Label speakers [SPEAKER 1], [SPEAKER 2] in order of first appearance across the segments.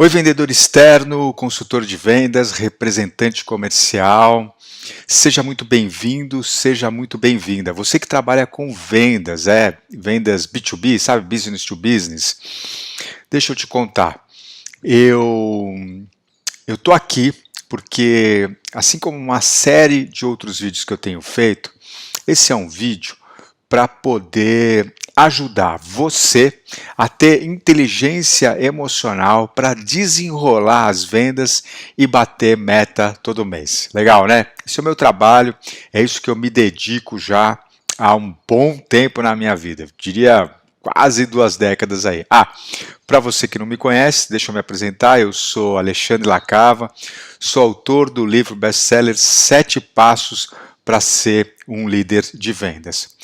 [SPEAKER 1] Oi, vendedor externo, consultor de vendas, representante comercial. Seja muito bem-vindo, seja muito bem-vinda. Você que trabalha com vendas, vendas B2B, sabe? Business to business. Deixa eu te contar. Eu tô aqui porque, assim como uma série de outros vídeos que eu tenho feito, esse é um vídeo para poder ajudar você a ter inteligência emocional para desenrolar as vendas e bater meta todo mês. Legal, né? Esse é o meu trabalho, é isso que eu me dedico já há um bom tempo na minha vida. Eu diria quase 2 décadas aí. Para você que não me conhece, deixa eu me apresentar, eu sou Alexandre Lacava, sou autor do livro best-seller 7 Passos para ser um líder de vendas.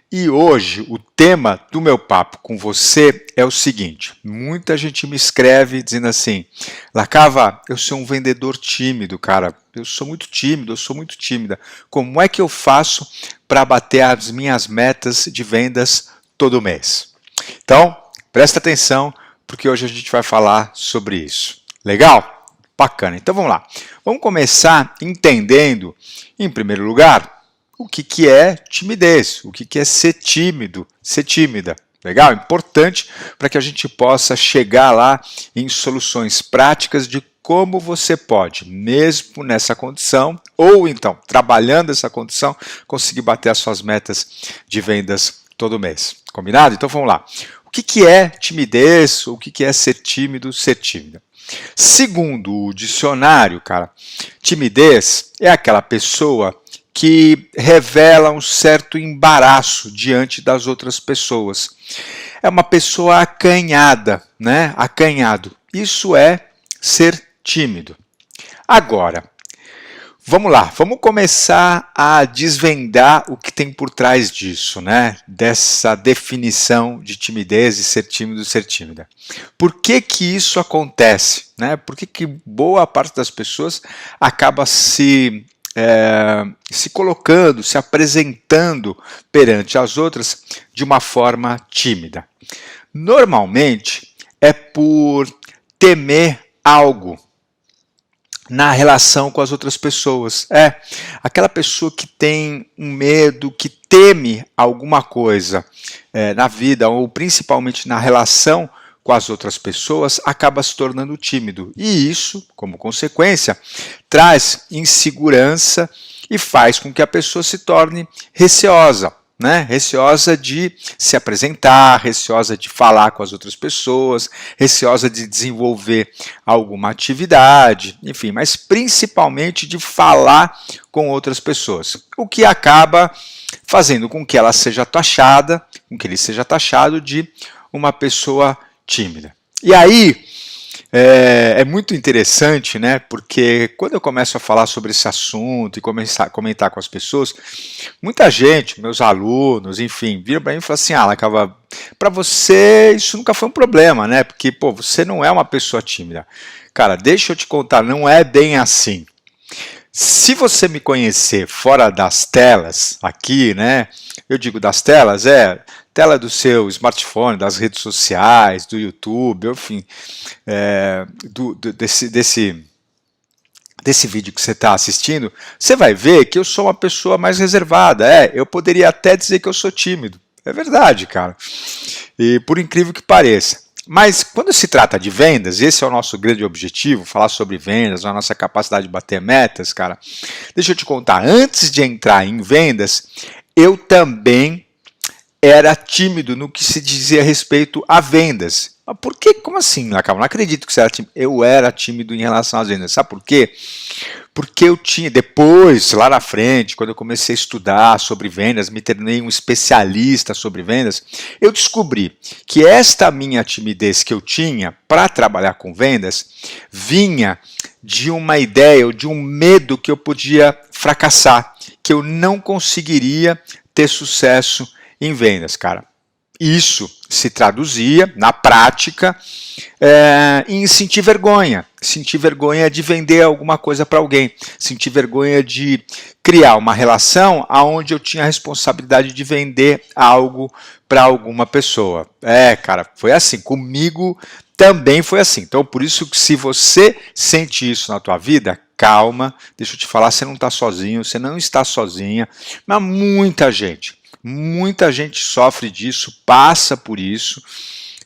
[SPEAKER 1] E hoje o tema do meu papo com você é o seguinte: muita gente me escreve dizendo assim, Lacava, eu sou um vendedor tímido, cara, eu sou muito tímido, eu sou muito tímida. Como é que eu faço para bater as minhas metas de vendas todo mês? Então, presta atenção, porque hoje a gente vai falar sobre isso. Legal? Bacana. Então vamos lá. Vamos começar entendendo, em primeiro lugar, o que é timidez, o que é ser tímido, ser tímida. Legal? Importante para que a gente possa chegar lá em soluções práticas de como você pode, mesmo nessa condição, ou então, trabalhando essa condição, conseguir bater as suas metas de vendas todo mês. Combinado? Então vamos lá. O que é timidez, o que é ser tímido, ser tímida? Segundo o dicionário, cara, timidez é aquela pessoa que revela um certo embaraço diante das outras pessoas. É uma pessoa acanhada, né? Acanhado. Isso é ser tímido. Agora, vamos lá, vamos começar a desvendar o que tem por trás disso, né? Dessa definição de timidez e ser tímido, ser tímida. Por que isso acontece, né? Por que boa parte das pessoas acaba se colocando, se apresentando perante as outras de uma forma tímida? Normalmente é por temer algo na relação com as outras pessoas. Aquela pessoa que tem um medo, que teme alguma coisa na vida, ou principalmente na relação com as outras pessoas, acaba se tornando tímido. E isso, como consequência, traz insegurança e faz com que a pessoa se torne receosa, né? Receosa de se apresentar, receosa de falar com as outras pessoas, receosa de desenvolver alguma atividade, enfim, mas principalmente de falar com outras pessoas, o que acaba fazendo com que ela seja taxada, com que ele seja taxado de uma pessoa tímida. E aí é muito interessante, né? Porque quando eu começo a falar sobre esse assunto e começar a comentar com as pessoas, muita gente, meus alunos, enfim, viram para mim e falaram assim: Lacava, para você isso nunca foi um problema, né? Porque, pô, você não é uma pessoa tímida. Cara, deixa eu te contar, não é bem assim. Se você me conhecer fora das telas, aqui, né? Eu digo das telas, tela do seu smartphone, das redes sociais, do YouTube, enfim, desse vídeo que você está assistindo, você vai ver que eu sou uma pessoa mais reservada. Eu poderia até dizer que eu sou tímido. É verdade, cara. E por incrível que pareça. Mas quando se trata de vendas, esse é o nosso grande objetivo, falar sobre vendas, a nossa capacidade de bater metas, cara. Deixa eu te contar, antes de entrar em vendas, eu também era tímido no que se dizia respeito a vendas. Mas por quê? Como assim, Lacava? Não acredito que você era tímido. Eu era tímido em relação às vendas. Sabe por quê? Porque eu tinha, depois, lá na frente, quando eu comecei a estudar sobre vendas, me tornei um especialista sobre vendas, eu descobri que esta minha timidez que eu tinha para trabalhar com vendas vinha de uma ideia ou de um medo que eu podia fracassar, que eu não conseguiria ter sucesso em vendas, cara. Isso se traduzia, na prática, em sentir vergonha de vender alguma coisa para alguém, sentir vergonha de criar uma relação onde eu tinha a responsabilidade de vender algo para alguma pessoa. Cara, foi assim, comigo também foi assim. Então, por isso que se você sente isso na tua vida, calma, deixa eu te falar, você não está sozinho, você não está sozinha, mas muita gente sofre disso, passa por isso,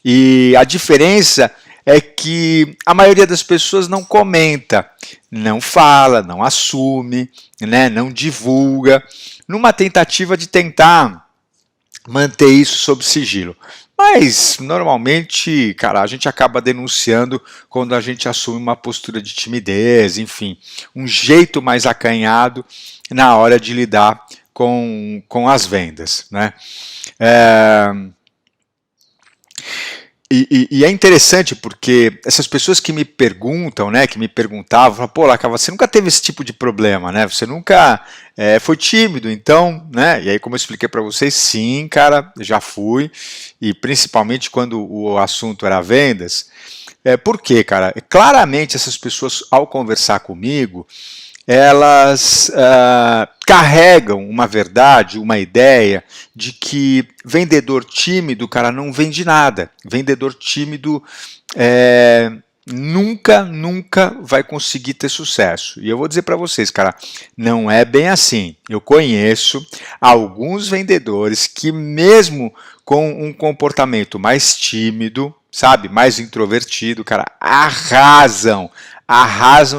[SPEAKER 1] e a diferença é que a maioria das pessoas não comenta, não fala, não assume, né, não divulga, numa tentativa de tentar manter isso sob sigilo. Mas, normalmente, cara, a gente acaba denunciando quando a gente assume uma postura de timidez, enfim, um jeito mais acanhado na hora de lidar com as vendas, né? E é interessante porque essas pessoas que me perguntam, né, que me perguntavam, falam, pô, Lacava, você nunca teve esse tipo de problema, né? Você nunca foi tímido, então, né? E aí, como eu expliquei para vocês, sim, cara, já fui, e principalmente quando o assunto era vendas. Por quê, cara? Claramente essas pessoas, ao conversar comigo, elas carregam uma verdade, uma ideia de que vendedor tímido, cara, não vende nada. Vendedor tímido nunca vai conseguir ter sucesso. E eu vou dizer para vocês, cara, não é bem assim. Eu conheço alguns vendedores que mesmo com um comportamento mais tímido, sabe, mais introvertido, cara, arrasam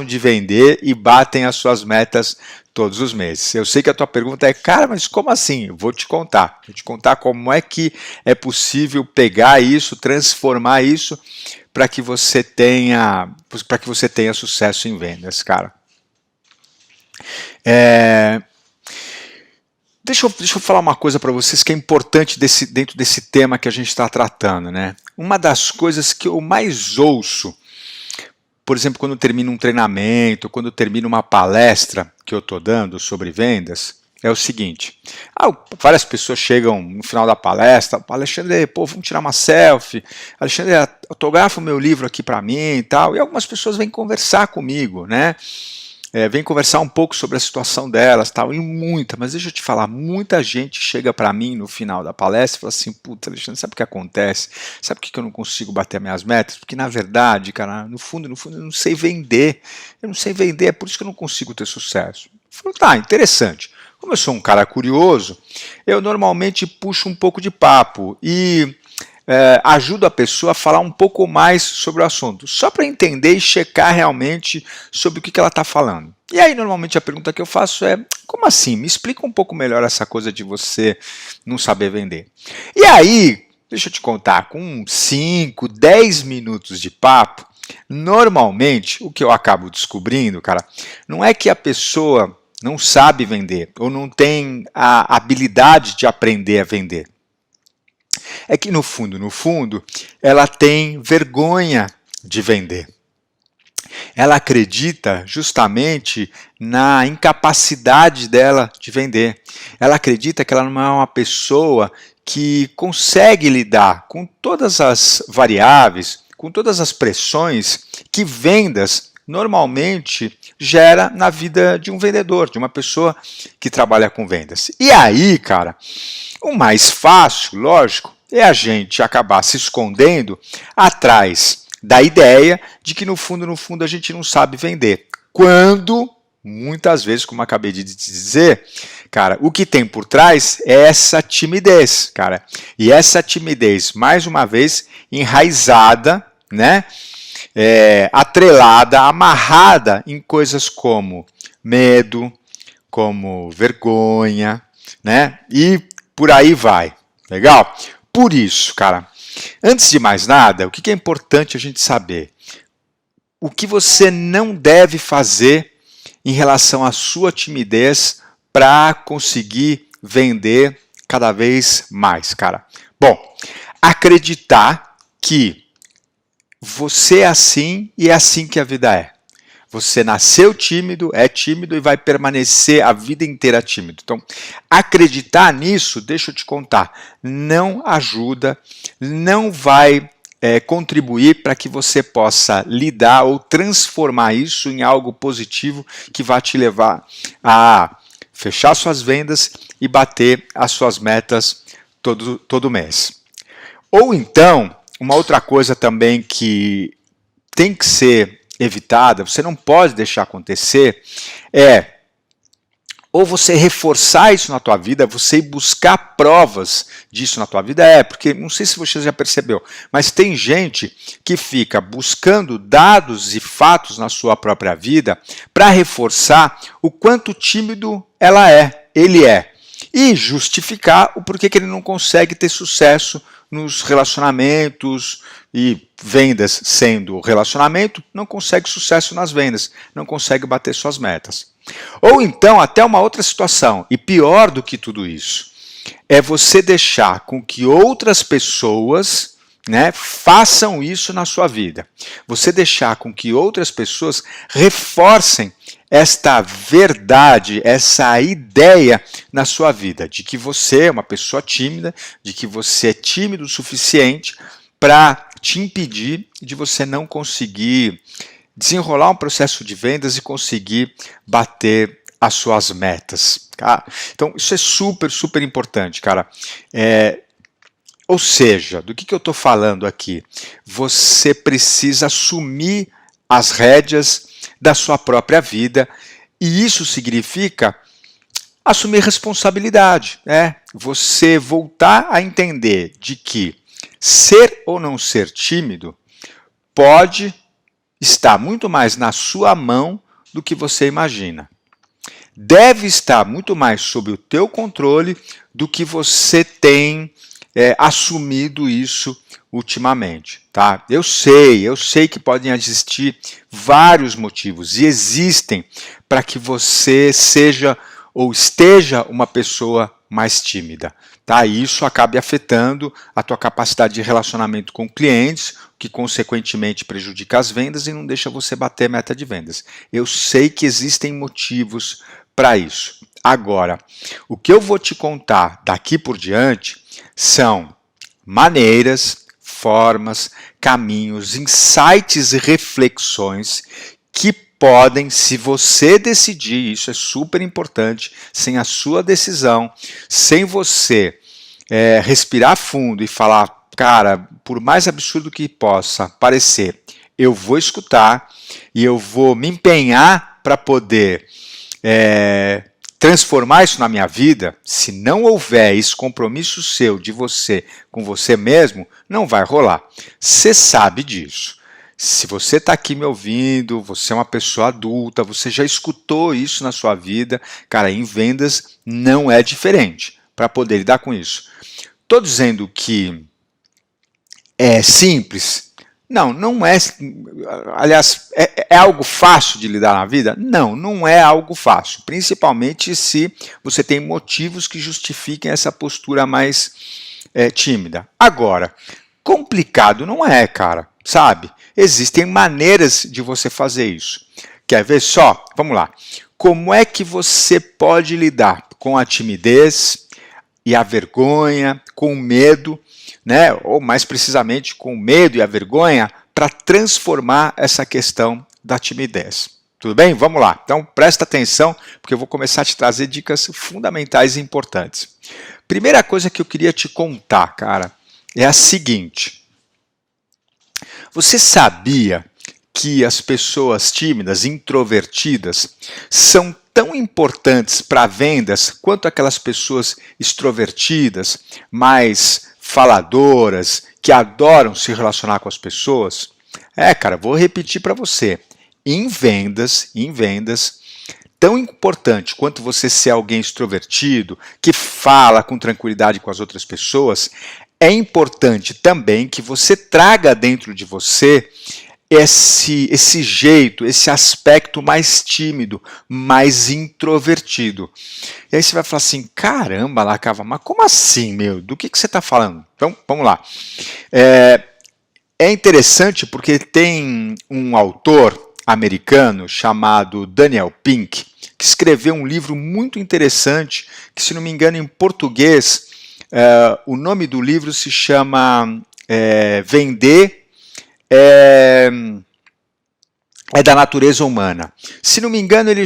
[SPEAKER 1] de vender e batem as suas metas todos os meses. Eu sei que a tua pergunta é, cara, mas como assim? Eu vou te contar. Vou te contar como é que é possível pegar isso, transformar isso para que você tenha sucesso em vendas, cara. Deixa eu falar uma coisa para vocês que é importante dentro desse tema que a gente está tratando, né? Uma das coisas que eu mais ouço, por exemplo, quando eu termino um treinamento, quando eu termino uma palestra que eu estou dando sobre vendas, é o seguinte, várias pessoas chegam no final da palestra, Alexandre, pô, vamos tirar uma selfie, Alexandre, autografa o meu livro aqui para mim e tal, e algumas pessoas vêm conversar comigo, né? Vem conversar um pouco sobre a situação delas, tal, e mas deixa eu te falar, muita gente chega para mim no final da palestra e fala assim, puta, Alexandre, sabe o que acontece? Sabe por que eu não consigo bater minhas metas? Porque na verdade, cara, no fundo, eu não sei vender, é por isso que eu não consigo ter sucesso. Eu falo, tá, interessante. Como eu sou um cara curioso, eu normalmente puxo um pouco de papo e ajudo a pessoa a falar um pouco mais sobre o assunto, só para entender e checar realmente sobre o que ela está falando. E aí, normalmente, a pergunta que eu faço é, como assim? Me explica um pouco melhor essa coisa de você não saber vender. E aí, deixa eu te contar, com 5, 10 minutos de papo, normalmente, o que eu acabo descobrindo, cara, não é que a pessoa não sabe vender ou não tem a habilidade de aprender a vender. É que no fundo, ela tem vergonha de vender. Ela acredita justamente na incapacidade dela de vender. Ela acredita que ela não é uma pessoa que consegue lidar com todas as variáveis, com todas as pressões que vendas normalmente gera na vida de um vendedor, de uma pessoa que trabalha com vendas. E aí, cara, o mais fácil, lógico, é a gente acabar se escondendo atrás da ideia de que no fundo a gente não sabe vender. Quando, muitas vezes, como acabei de dizer, cara, o que tem por trás é essa timidez, cara. E essa timidez, mais uma vez, enraizada, né? Atrelada, amarrada em coisas como medo, como vergonha, né? E por aí vai. Legal? Por isso, cara, antes de mais nada, o que é importante a gente saber? O que você não deve fazer em relação à sua timidez para conseguir vender cada vez mais, cara? Bom, acreditar que você é assim e é assim que a vida é. Você nasceu tímido, é tímido e vai permanecer a vida inteira tímido. Então, acreditar nisso, deixa eu te contar, não ajuda, não vai contribuir para que você possa lidar ou transformar isso em algo positivo que vai te levar a fechar suas vendas e bater as suas metas todo mês. Ou então, uma outra coisa também que tem que ser evitada, você não pode deixar acontecer, ou você reforçar isso na tua vida, você ir buscar provas disso na tua vida, porque não sei se você já percebeu, mas tem gente que fica buscando dados e fatos na sua própria vida para reforçar o quanto tímido ele é, e justificar o porquê que ele não consegue ter sucesso nos relacionamentos, e vendas sendo relacionamento, não consegue sucesso nas vendas, não consegue bater suas metas. Ou então, até uma outra situação, e pior do que tudo isso, é você deixar com que outras pessoas, façam isso na sua vida. Você deixar com que outras pessoas reforcem esta verdade, essa ideia na sua vida, de que você é uma pessoa tímida, de que você é tímido o suficiente para te impedir de você não conseguir desenrolar um processo de vendas e conseguir bater as suas metas. Tá? Então, isso é super, super importante, cara. Ou seja, do que eu estou falando aqui? Você precisa assumir as rédeas da sua própria vida, e isso significa assumir responsabilidade. Você voltar a entender de que ser ou não ser tímido pode estar muito mais na sua mão do que você imagina. Deve estar muito mais sob o teu controle do que você tem assumido isso ultimamente. Tá? Eu sei que podem existir vários motivos, e existem, para que você seja ou esteja uma pessoa mais tímida. Tá? E isso acaba afetando a tua capacidade de relacionamento com clientes, o que consequentemente prejudica as vendas e não deixa você bater a meta de vendas. Eu sei que existem motivos para isso. Agora, o que eu vou te contar daqui por diante são maneiras, formas, caminhos, insights e reflexões que podem, se você decidir, isso é super importante, sem a sua decisão, sem você respirar fundo e falar, cara, por mais absurdo que possa parecer, eu vou escutar e eu vou me empenhar para poder transformar isso na minha vida. Se não houver esse compromisso seu, de você, com você mesmo, não vai rolar. Você sabe disso. Se você está aqui me ouvindo, você é uma pessoa adulta, você já escutou isso na sua vida, cara, em vendas não é diferente para poder lidar com isso. Estou dizendo que é simples? Não, não é. Aliás, é algo fácil de lidar na vida? Não, não é algo fácil, principalmente se você tem motivos que justifiquem essa postura mais tímida. Agora, complicado não é, cara, sabe? Existem maneiras de você fazer isso. Quer ver só? Vamos lá. Como é que você pode lidar com a timidez e a vergonha, com o medo, ou mais precisamente com o medo e a vergonha, para transformar essa questão da timidez? Tudo bem? Vamos lá. Então presta atenção, porque eu vou começar a te trazer dicas fundamentais e importantes. Primeira coisa que eu queria te contar, cara, é a seguinte. Você sabia que as pessoas tímidas, introvertidas, são tão importantes para vendas quanto aquelas pessoas extrovertidas, mais faladoras, que adoram se relacionar com as pessoas? Cara, vou repetir para você. Em vendas, tão importante quanto você ser alguém extrovertido, que fala com tranquilidade com as outras pessoas, é importante também que você traga dentro de você esse jeito, esse aspecto mais tímido, mais introvertido. E aí você vai falar assim, caramba, Lacava, mas como assim, meu? Do que você está falando? Então, vamos lá. É interessante porque tem um autor americano chamado Daniel Pink, que escreveu um livro muito interessante, que, se não me engano, em português, o nome do livro se chama Vender é da natureza humana. Se não me engano, ele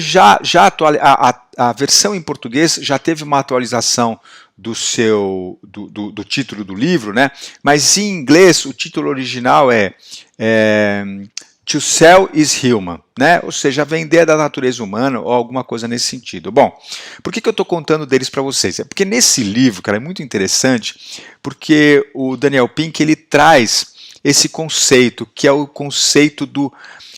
[SPEAKER 1] a versão em português já teve uma atualização do título do livro, né? Mas em inglês o título original é To Sell is Human, né? Ou seja, vender é da natureza humana ou alguma coisa nesse sentido. Bom, por que eu estou contando deles para vocês? É porque nesse livro, cara, é muito interessante, porque o Daniel Pink ele traz esse conceito, que é o conceito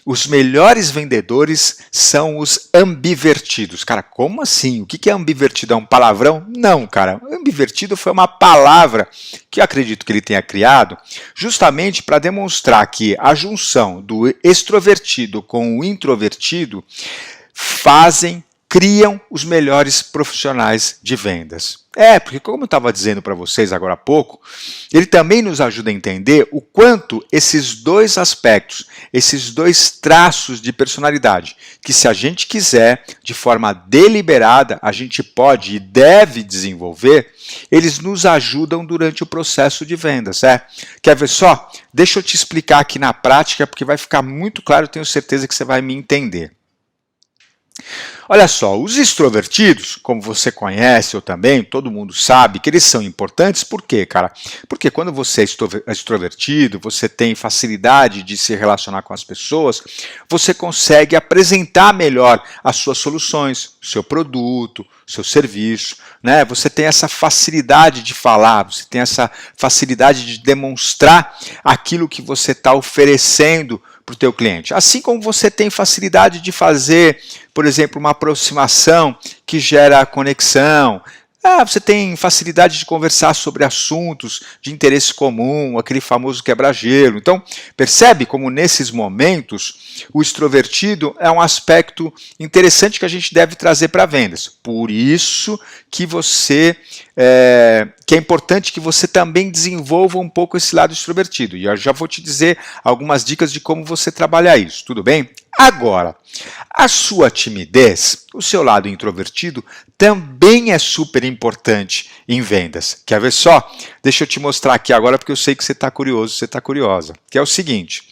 [SPEAKER 1] os melhores vendedores são os ambivertidos. Cara, como assim? O que é ambivertido? É um palavrão? Não, cara. Ambivertido foi uma palavra que eu acredito que ele tenha criado justamente para demonstrar que a junção do extrovertido com o introvertido criam os melhores profissionais de vendas. Porque como eu estava dizendo para vocês agora há pouco, ele também nos ajuda a entender o quanto esses dois aspectos, esses dois traços de personalidade, que se a gente quiser, de forma deliberada, a gente pode e deve desenvolver, eles nos ajudam durante o processo de vendas. Quer ver só? Deixa eu te explicar aqui na prática, porque vai ficar muito claro, eu tenho certeza que você vai me entender. Olha só, os extrovertidos, como você conhece ou também, todo mundo sabe que eles são importantes, por quê, cara? Porque quando você é extrovertido, você tem facilidade de se relacionar com as pessoas, você consegue apresentar melhor as suas soluções, o seu produto, o seu serviço, né? Você tem essa facilidade de falar, você tem essa facilidade de demonstrar aquilo que você está oferecendo para o teu cliente. Assim como você tem facilidade de fazer, por exemplo, uma aproximação que gera conexão. Você tem facilidade de conversar sobre assuntos de interesse comum, aquele famoso quebra-gelo. Então, percebe como nesses momentos o extrovertido é um aspecto interessante que a gente deve trazer para vendas. Por isso que que é importante que você também desenvolva um pouco esse lado extrovertido. E eu já vou te dizer algumas dicas de como você trabalhar isso, tudo bem? Agora, a sua timidez, o seu lado introvertido, também é super importante em vendas. Quer ver só? Deixa eu te mostrar aqui agora, porque eu sei que você está curioso, você está curiosa. Que é o seguinte,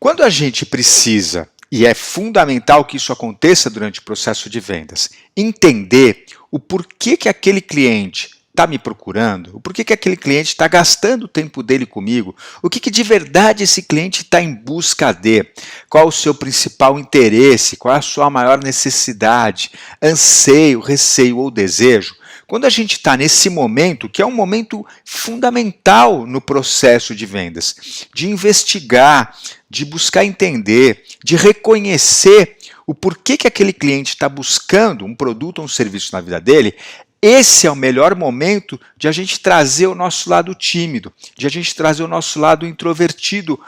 [SPEAKER 1] quando a gente precisa, e é fundamental que isso aconteça durante o processo de vendas, entender o porquê que aquele cliente está me procurando, o porquê que aquele cliente está gastando o tempo dele comigo, o que de verdade esse cliente está em busca de, qual o seu principal interesse, qual a sua maior necessidade, anseio, receio ou desejo. Quando a gente está nesse momento, que é um momento fundamental no processo de vendas, de investigar, de buscar entender, de reconhecer o porquê que aquele cliente está buscando um produto ou um serviço na vida dele, esse é o melhor momento de a gente trazer o nosso lado tímido, de a gente trazer o nosso lado introvertido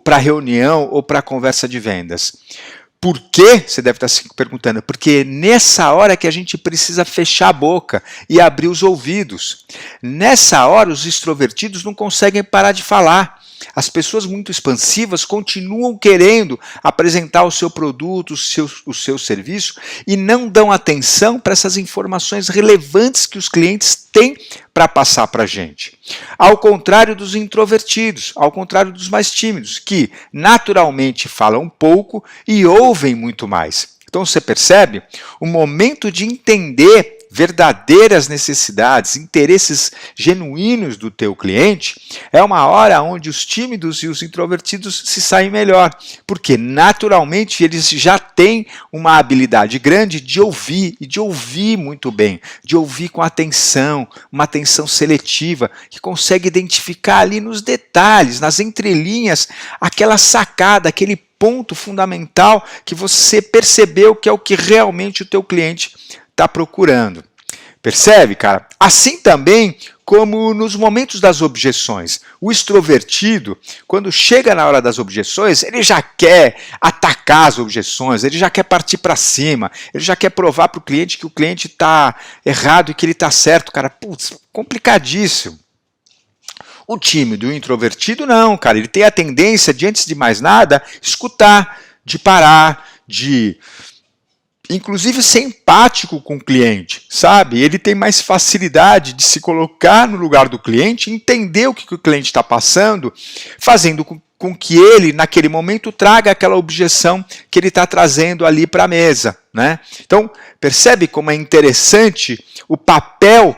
[SPEAKER 1] para a reunião ou para a conversa de vendas. Por quê? Você deve estar se perguntando. Porque nessa hora que a gente precisa fechar a boca e abrir os ouvidos. Nessa hora os extrovertidos não conseguem parar de falar. As pessoas muito expansivas continuam querendo apresentar o seu produto, o seu serviço e não dão atenção para essas informações relevantes que os clientes têm para passar para a gente. Ao contrário dos introvertidos, ao contrário dos mais tímidos, que naturalmente falam pouco e ouvem muito mais. Então você percebe? O momento de entender verdadeiras necessidades, interesses genuínos do teu cliente, é uma hora onde os tímidos e os introvertidos se saem melhor, porque naturalmente eles já têm uma habilidade grande de ouvir, e de ouvir muito bem, de ouvir com atenção, uma atenção seletiva, que consegue identificar ali nos detalhes, nas entrelinhas, aquela sacada, aquele ponto fundamental que você percebeu que é o que realmente o teu cliente está procurando. Percebe, cara? Assim também como nos momentos das objeções. O extrovertido, quando chega na hora das objeções, ele já quer atacar as objeções, ele já quer partir para cima, ele já quer provar para o cliente que o cliente está errado e que ele está certo, cara. Putz, complicadíssimo. O tímido e o introvertido não, cara. Ele tem a tendência de, antes de mais nada, escutar, de parar, de inclusive ser empático com o cliente, sabe? Ele tem mais facilidade de se colocar no lugar do cliente, entender o que o cliente está passando, fazendo com que ele, naquele momento, traga aquela objeção que ele está trazendo ali para a mesa, né? Então, percebe como é interessante o papel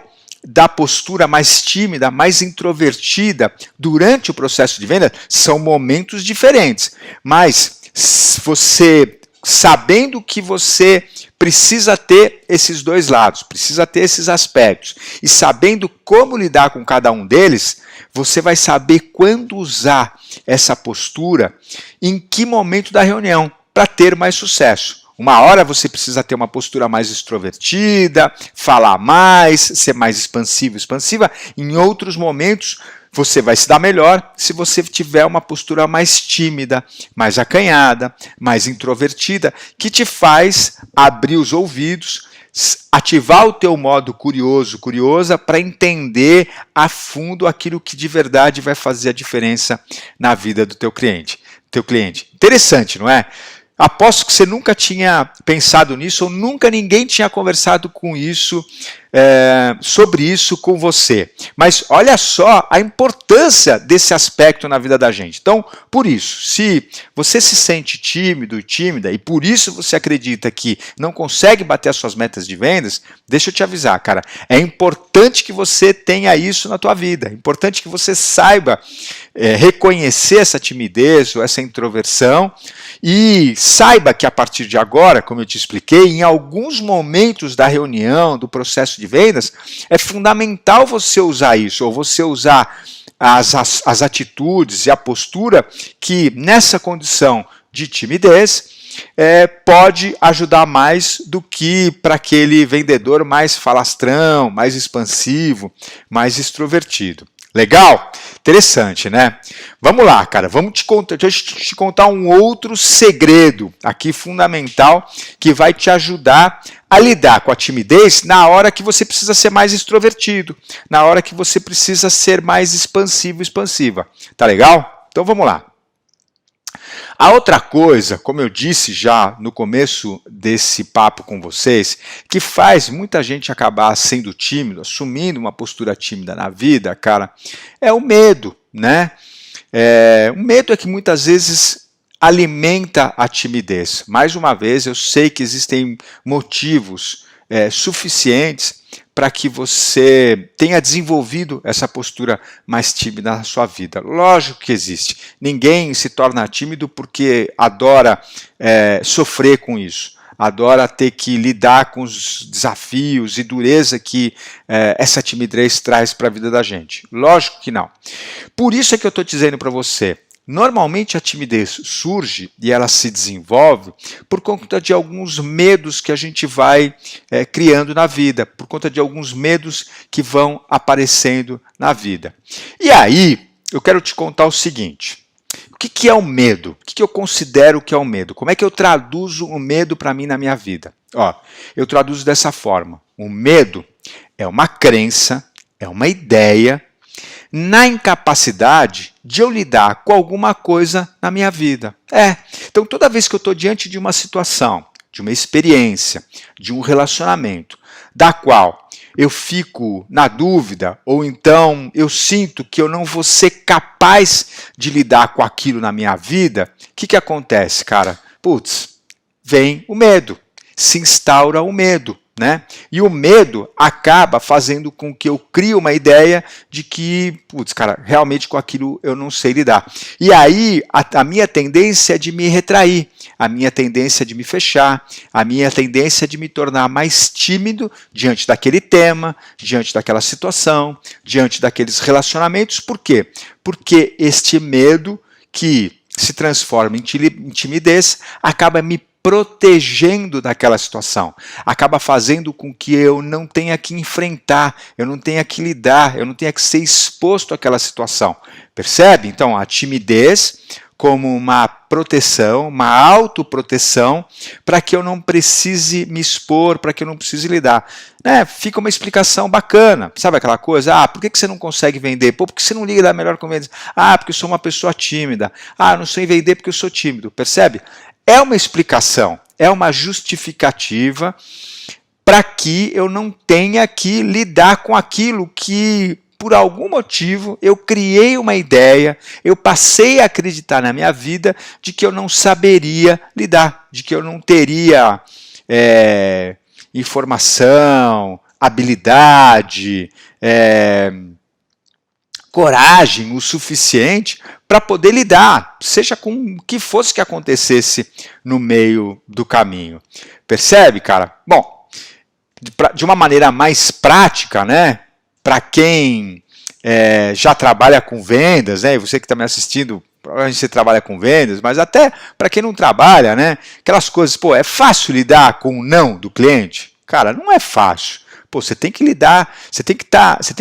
[SPEAKER 1] da postura mais tímida, mais introvertida durante o processo de venda são momentos diferentes. Mas você, sabendo que você precisa ter esses dois lados, precisa ter esses aspectos, e sabendo como lidar com cada um deles, você vai saber quando usar essa postura, em que momento da reunião, para ter mais sucesso. Uma hora você precisa ter uma postura mais extrovertida, falar mais, ser mais expansivo, expansiva. Em outros momentos, você vai se dar melhor se você tiver uma postura mais tímida, mais acanhada, mais introvertida, que te faz abrir os ouvidos, ativar o teu modo curioso, curiosa, para entender a fundo aquilo que de verdade vai fazer a diferença na vida do teu cliente. Interessante, não é? Aposto que você nunca tinha pensado nisso ou nunca ninguém tinha conversado sobre isso com você. Mas olha só a importância desse aspecto na vida da gente. Então, por isso, se você se sente tímido e tímida e por isso você acredita que não consegue bater as suas metas de vendas, deixa eu te avisar, cara. É importante que você tenha isso na tua vida. É importante que você saiba reconhecer essa timidez ou essa introversão e saiba que a partir de agora, como eu te expliquei, em alguns momentos da reunião, do processo de vendas, é fundamental você usar isso, ou você usar as atitudes e a postura que nessa condição de timidez pode ajudar mais do que para aquele vendedor mais falastrão, mais expansivo, mais extrovertido. Legal? Interessante, né? Vamos lá, cara. Deixa eu te contar um outro segredo aqui fundamental que vai te ajudar a lidar com a timidez na hora que você precisa ser mais extrovertido, na hora que você precisa ser mais expansivo, expansiva. Tá legal? Então vamos lá. A outra coisa, como eu disse já no começo desse papo com vocês, que faz muita gente acabar sendo tímido, assumindo uma postura tímida na vida, cara, é o medo, né? O medo é que muitas vezes alimenta a timidez. Mais uma vez, eu sei que existem motivos suficientes para que você tenha desenvolvido essa postura mais tímida na sua vida. Lógico que existe. Ninguém se torna tímido porque adora sofrer com isso, adora ter que lidar com os desafios e dureza que essa timidez traz para a vida da gente. Lógico que não. Por isso é que eu estou dizendo para você, normalmente a timidez surge e ela se desenvolve por conta de alguns medos que a gente vai criando na vida, por conta de alguns medos que vão aparecendo na vida. E aí, eu quero te contar o seguinte, o que é o medo? O que eu considero que é o medo? Como é que eu traduzo o medo para mim na minha vida? Eu traduzo dessa forma, o medo é uma crença, é uma ideia, na incapacidade de eu lidar com alguma coisa na minha vida. Então toda vez que eu estou diante de uma situação, de uma experiência, de um relacionamento, da qual eu fico na dúvida, ou então eu sinto que eu não vou ser capaz de lidar com aquilo na minha vida, o que acontece, cara? Vem o medo, se instaura o medo. Né? E o medo acaba fazendo com que eu crie uma ideia de que, realmente com aquilo eu não sei lidar. E aí a minha tendência é de me retrair, a minha tendência é de me fechar, a minha tendência é de me tornar mais tímido diante daquele tema, diante daquela situação, diante daqueles relacionamentos. Por quê? Porque este medo que se transforma em timidez acaba me protegendo daquela situação, acaba fazendo com que eu não tenha que enfrentar, eu não tenha que lidar, eu não tenha que ser exposto àquela situação. Percebe? Então, a timidez como uma proteção, uma autoproteção, para que eu não precise me expor, para que eu não precise lidar. Fica uma explicação bacana, sabe aquela coisa? Por que você não consegue vender? Porque você não liga melhor com vendas? Porque eu sou uma pessoa tímida. Eu não sei vender porque eu sou tímido. Percebe? É uma explicação, é uma justificativa para que eu não tenha que lidar com aquilo que, por algum motivo, eu criei uma ideia, eu passei a acreditar na minha vida de que eu não saberia lidar, de que eu não teria informação, habilidade, coragem o suficiente para poder lidar, seja com o que fosse que acontecesse no meio do caminho. Percebe, cara? Bom, de uma maneira mais prática, né? Para quem já trabalha com vendas, né? E você que está me assistindo, provavelmente você trabalha com vendas, mas até para quem não trabalha, né? Aquelas coisas, pô, é fácil lidar com o não do cliente? Cara, não é fácil. Pô, você tem que lidar, você tem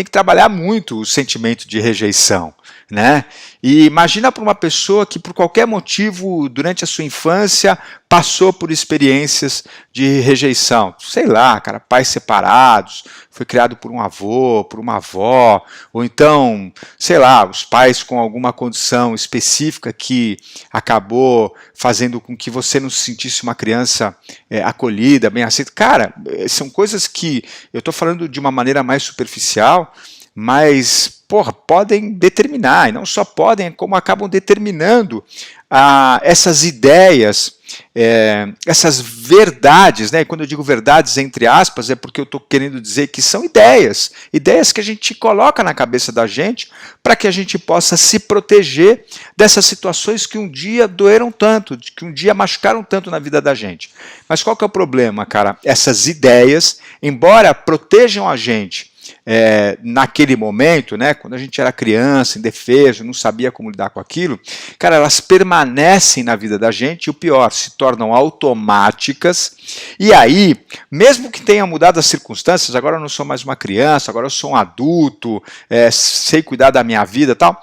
[SPEAKER 1] que trabalhar muito o sentimento de rejeição, né? E imagina para uma pessoa que por qualquer motivo durante a sua infância passou por experiências de rejeição, sei lá, cara, pais separados, foi criado por um avô, por uma avó, ou então, sei lá, os pais com alguma condição específica que acabou fazendo com que você não se sentisse uma criança acolhida, bem aceita. Cara, são coisas que eu estou falando de uma maneira mais superficial, mas, porra, podem determinar, e não só podem, como acabam determinando essas ideias, essas verdades, né? E quando eu digo verdades entre aspas, é porque eu estou querendo dizer que são ideias que a gente coloca na cabeça da gente para que a gente possa se proteger dessas situações que um dia doeram tanto, que um dia machucaram tanto na vida da gente. Mas qual que é o problema, cara? Essas ideias, embora protejam a gente naquele momento, né, quando a gente era criança, indefeso, não sabia como lidar com aquilo, cara, elas permanecem na vida da gente e o pior, se tornam automáticas, e aí, mesmo que tenha mudado as circunstâncias, agora eu não sou mais uma criança, agora eu sou um adulto, sei cuidar da minha vida e tal,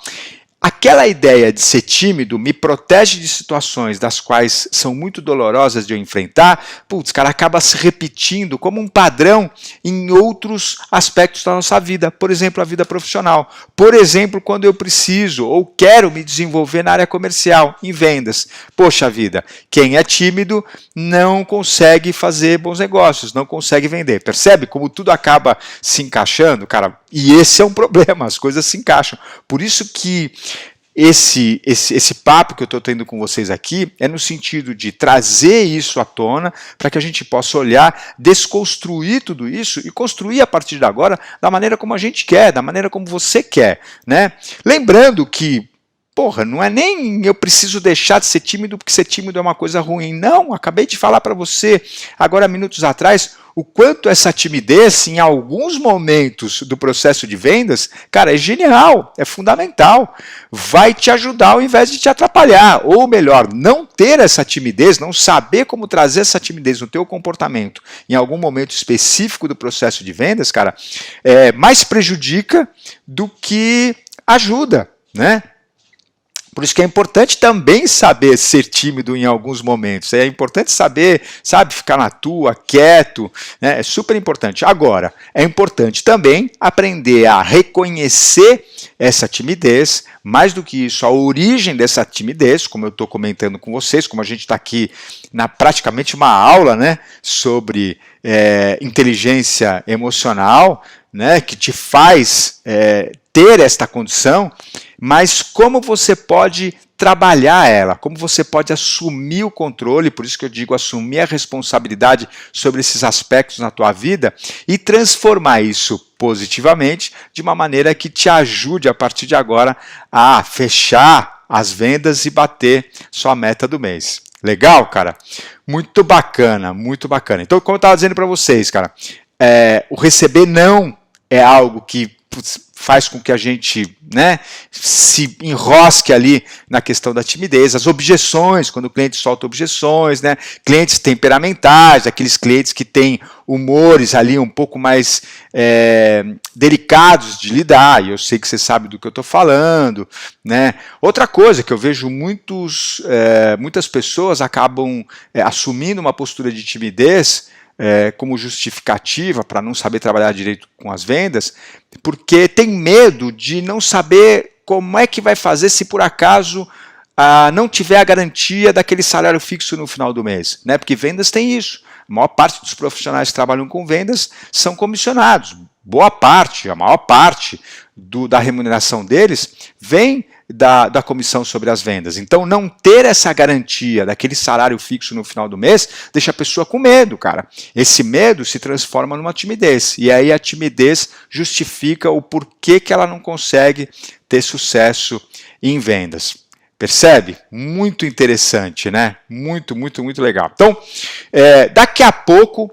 [SPEAKER 1] aquela ideia de ser tímido me protege de situações das quais são muito dolorosas de eu enfrentar, putz, cara, acaba se repetindo como um padrão em outros aspectos da nossa vida, por exemplo, a vida profissional. Por exemplo, quando eu preciso ou quero me desenvolver na área comercial, em vendas. Poxa vida, quem é tímido não consegue fazer bons negócios, não consegue vender. Percebe como tudo acaba se encaixando, cara? E esse é um problema, as coisas se encaixam. Por isso que esse papo que eu estou tendo com vocês aqui é no sentido de trazer isso à tona para que a gente possa olhar, desconstruir tudo isso e construir a partir de agora da maneira como a gente quer, da maneira como você quer, né? Lembrando que, porra, não é nem eu preciso deixar de ser tímido porque ser tímido é uma coisa ruim. Não, acabei de falar para você agora minutos atrás o quanto essa timidez, em alguns momentos do processo de vendas, cara, é genial, é fundamental. Vai te ajudar ao invés de te atrapalhar. Ou melhor, não ter essa timidez, não saber como trazer essa timidez no teu comportamento em algum momento específico do processo de vendas, cara, mais prejudica do que ajuda, né? Por isso que é importante também saber ser tímido em alguns momentos. É importante saber, sabe, ficar na tua, quieto, né? É super importante. Agora, é importante também aprender a reconhecer essa timidez, mais do que isso, a origem dessa timidez, como eu estou comentando com vocês, como a gente está aqui na praticamente uma aula, né, sobre inteligência emocional, né, que te faz ter esta condição, mas como você pode trabalhar ela, como você pode assumir o controle, por isso que eu digo assumir a responsabilidade sobre esses aspectos na tua vida e transformar isso positivamente de uma maneira que te ajude a partir de agora a fechar as vendas e bater sua meta do mês. Legal, cara? Muito bacana, muito bacana. Então, como eu estava dizendo para vocês, cara, o receber não é algo que faz com que a gente, né, se enrosque ali na questão da timidez, as objeções, quando o cliente solta objeções, né, clientes temperamentais, aqueles clientes que têm humores ali um pouco mais delicados de lidar, e eu sei que você sabe do que eu estou falando, né. Outra coisa que eu vejo muitas pessoas acabam assumindo uma postura de timidez como justificativa para não saber trabalhar direito com as vendas, porque tem medo de não saber como é que vai fazer se por acaso não tiver a garantia daquele salário fixo no final do mês, né? Porque vendas tem isso. A maior parte dos profissionais que trabalham com vendas são comissionados. Boa parte, a maior parte da remuneração deles vem da comissão sobre as vendas. Então, não ter essa garantia daquele salário fixo no final do mês deixa a pessoa com medo, cara. Esse medo se transforma numa timidez. E aí a timidez justifica o porquê que ela não consegue ter sucesso em vendas. Percebe? Muito interessante, né? Muito, muito, muito legal. Então, daqui a pouco,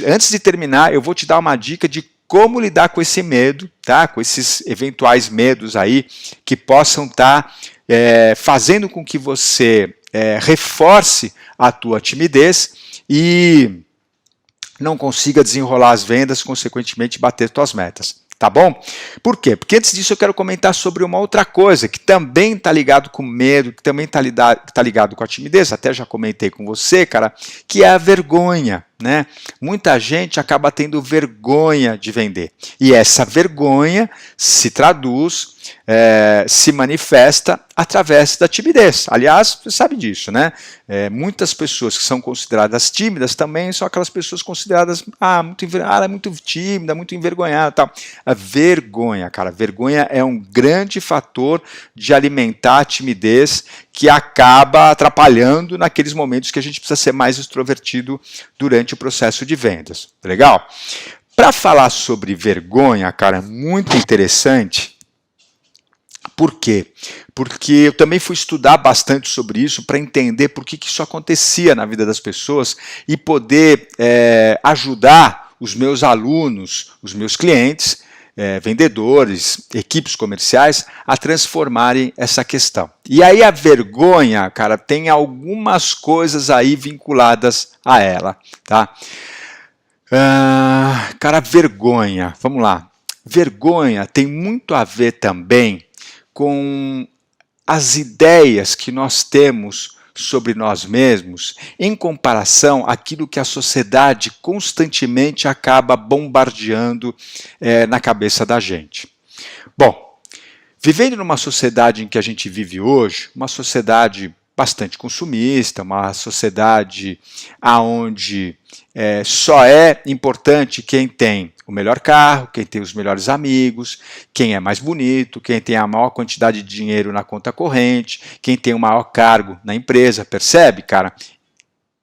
[SPEAKER 1] antes de terminar, eu vou te dar uma dica de como lidar com esse medo, tá? Com esses eventuais medos aí que possam estar fazendo com que você reforce a tua timidez e não consiga desenrolar as vendas, consequentemente bater suas metas. Tá bom? Por quê? Porque antes disso eu quero comentar sobre uma outra coisa que também está ligado com medo, que também está ligado com a timidez, até já comentei com você, cara, que é a vergonha, né? Muita gente acaba tendo vergonha de vender. E essa vergonha se traduz, se manifesta através da timidez. Aliás, você sabe disso, né? Muitas pessoas que são consideradas tímidas também são aquelas pessoas consideradas ela é muito tímida, muito envergonhada, tal. A vergonha, cara, vergonha é um grande fator de alimentar a timidez que acaba atrapalhando naqueles momentos que a gente precisa ser mais extrovertido durante o processo de vendas. Legal? Para falar sobre vergonha, cara, muito interessante. Por quê? Porque eu também fui estudar bastante sobre isso para entender por que isso acontecia na vida das pessoas e poder ajudar os meus alunos, os meus clientes, vendedores, equipes comerciais a transformarem essa questão. E aí a vergonha, cara, tem algumas coisas aí vinculadas a ela, tá? Cara, vergonha, vamos lá. Vergonha tem muito a ver também com as ideias que nós temos sobre nós mesmos em comparação àquilo que a sociedade constantemente acaba bombardeando na cabeça da gente. Bom, vivendo numa sociedade em que a gente vive hoje, uma sociedade bastante consumista, uma sociedade onde só é importante quem tem o melhor carro, quem tem os melhores amigos, quem é mais bonito, quem tem a maior quantidade de dinheiro na conta corrente, quem tem o maior cargo na empresa, percebe, cara?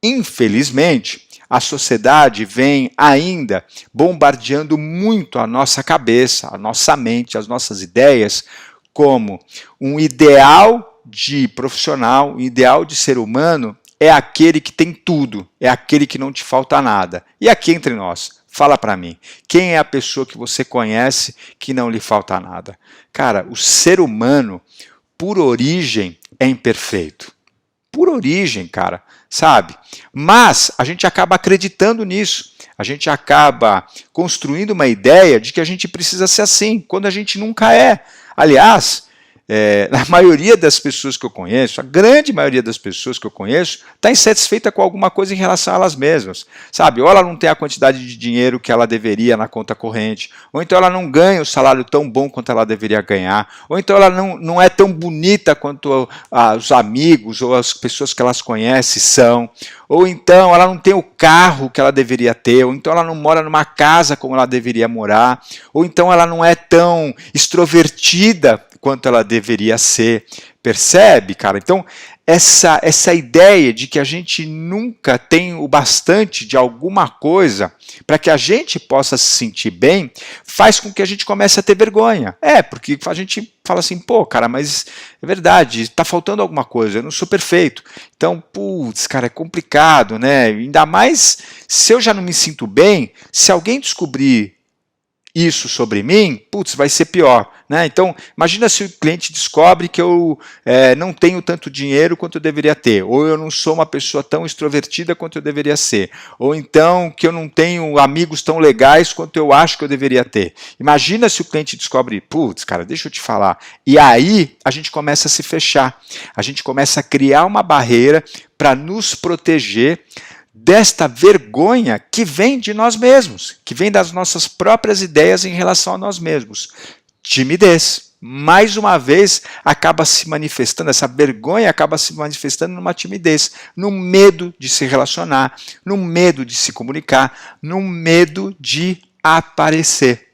[SPEAKER 1] Infelizmente, a sociedade vem ainda bombardeando muito a nossa cabeça, a nossa mente, as nossas ideias, como um ideal de profissional, um ideal de ser humano é aquele que tem tudo, é aquele que não te falta nada. E aqui entre nós, fala para mim, quem é a pessoa que você conhece que não lhe falta nada? Cara, o ser humano, por origem, é imperfeito. Por origem, cara, sabe? Mas a gente acaba acreditando nisso. A gente acaba construindo uma ideia de que a gente precisa ser assim, quando a gente nunca é. Aliás, a maioria das pessoas que eu conheço, a grande maioria das pessoas que eu conheço, está insatisfeita com alguma coisa em relação a elas mesmas, sabe? Ou ela não tem a quantidade de dinheiro que ela deveria na conta corrente, ou então ela não ganha o salário tão bom quanto ela deveria ganhar, ou então ela não é tão bonita quanto os amigos ou as pessoas que elas conhecem são, ou então ela não tem o carro que ela deveria ter, ou então ela não mora numa casa como ela deveria morar, ou então ela não é tão extrovertida quanto ela deveria ser. Percebe, cara? Então, essa ideia de que a gente nunca tem o bastante de alguma coisa para que a gente possa se sentir bem, faz com que a gente comece a ter vergonha. Porque a gente fala assim, pô, cara, mas é verdade, está faltando alguma coisa, eu não sou perfeito. Então, putz, cara, é complicado, né? Ainda mais se eu já não me sinto bem, se alguém descobrir isso sobre mim, putz, vai ser pior, né? Então, imagina se o cliente descobre que eu não tenho tanto dinheiro quanto eu deveria ter, ou eu não sou uma pessoa tão extrovertida quanto eu deveria ser, ou então que eu não tenho amigos tão legais quanto eu acho que eu deveria ter. Imagina se o cliente descobre, putz, cara, deixa eu te falar. E aí a gente começa a se fechar, a gente começa a criar uma barreira para nos proteger desta vergonha que vem de nós mesmos, que vem das nossas próprias ideias em relação a nós mesmos. Timidez, mais uma vez, acaba se manifestando, essa vergonha acaba se manifestando numa timidez, no medo de se relacionar, no medo de se comunicar, no medo de aparecer.